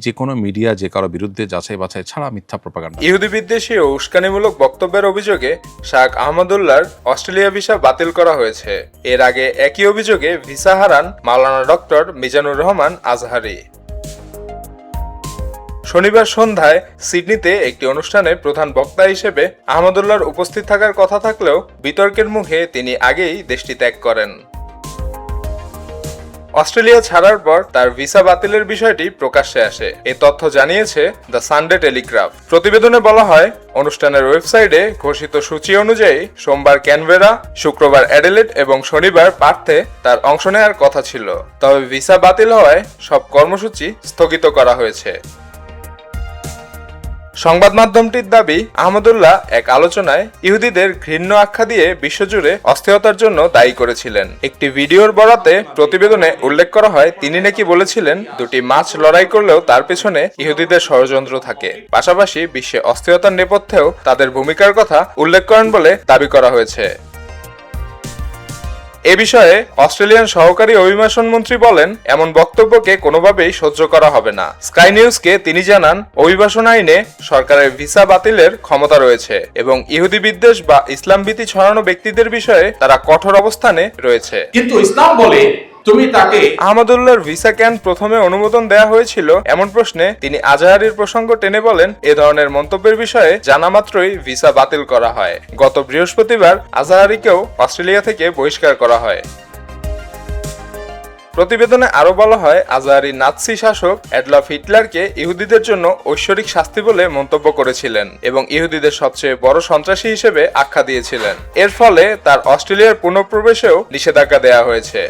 যে কোনো মিডিয়া যে কারো বিরুদ্ধে যাচাই বাছাই ছাড়া মিথ্যা প্রপাগান্ডা। ইহুদি বিদ্বেষী ও উস্কানিমূলক বক্তব্যের অভিযোগে শাহ আহমদুল্লাহর অস্ট্রেলিয়া ভিসা বাতিল করা হয়েছে। এর আগে একই অভিযোগে ভিসা হারান মাওলানা ডক্টর মিজানুর রহমান আজহারি। শনিবার সন্ধ্যায় সিডনিতে একটি অনুষ্ঠানে প্রধান বক্তা হিসেবে আহমদুল্লাহর উপস্থিত থাকার কথা থাকলেও বিতর্কের মুখে তিনি আগেই দেশটি ত্যাগ করেন। অস্ট্রেলিয়া ছাড়ার পর তার ভিসা বাতিলের বিষয়টি প্রকাশ্যে আসে। এই তথ্য জানিয়েছে দ্য সানডে টেলিগ্রাফ। প্রতিবেদনে বলা হয়, অনুষ্ঠানের ওয়েবসাইটে ঘোষিত সূচি অনুযায়ী সোমবার ক্যানবেরা, শুক্রবার অ্যাডিলেড এবং শনিবার পার্থে তার অংশ নেওয়ার কথা ছিল। তবে ভিসা বাতিল হওয়ায় সব কর্মসূচি স্থগিত করা হয়েছে। সংবাদ মাধ্যমটির দাবি, আহমদুল্লাহ এক আলোচনায় ইহুদিদের ঘৃণ্য আখ্যা দিয়ে বিশ্বজুড়ে অস্থিরতার জন্য দায়ী করেছিলেন। একটি ভিডিওর বরাতে প্রতিবেদনে উল্লেখ করা হয়, তিনি নাকি বলেছিলেন দুটি মাছ লড়াই করলেও তার পেছনে ইহুদিদের ষড়যন্ত্র থাকে। পাশাপাশি বিশ্বে অস্থিরতার নেপথ্যেও তাদের ভূমিকার কথা উল্লেখ করেন বলে দাবি করা হয়েছে। এ বিষয়ে অস্ট্রেলিয়ান সহকারী অভিবাসন মন্ত্রী বলেন, এমন বক্তব্যকে কোনোভাবেই সহ্য করা হবে না। স্কাই নিউজকে তিনি জানান, অভিবাসন আইনে সরকারের ভিসা বাতিলের ক্ষমতা রয়েছে এবং ইহুদি বিদ্বেষ বা ইসলাম ভীতি ছড়ানো ব্যক্তিদের বিষয়ে তারা কঠোর অবস্থানে রয়েছে। কিন্তু ইসলাম বলে তুমি তাকে আহমদুল্লাহর ভিসা কেন প্রথমে অনুমোদন দেওয়া হয়েছিল এমন প্রশ্নে তিনি আজহারির প্রসঙ্গ টেনে বলেন, এ ধরনের মন্তব্যের বিষয়ে জানা মাত্রই ভিসা বাতিল করা হয়। গত বৃহস্পতিবার আজহারিকেও অস্ট্রেলিয়া থেকে বহিষ্কার করা হয়। প্রতিবেদনে আরো বলা হয়, আজহারি নাৎসি শাসক অ্যাডলফ হিটলারকে ইহুদিদের জন্য ঐশ্বরিক শাস্তি বলে মন্তব্য করেছিলেন এবং ইহুদিদের সবচেয়ে বড় সন্ত্রাসী হিসেবে আখ্যা দিয়েছিলেন। এর ফলে তার অস্ট্রেলিয়ার পুনঃপ্রবেশেও নিষেধাজ্ঞা দেওয়া হয়েছে।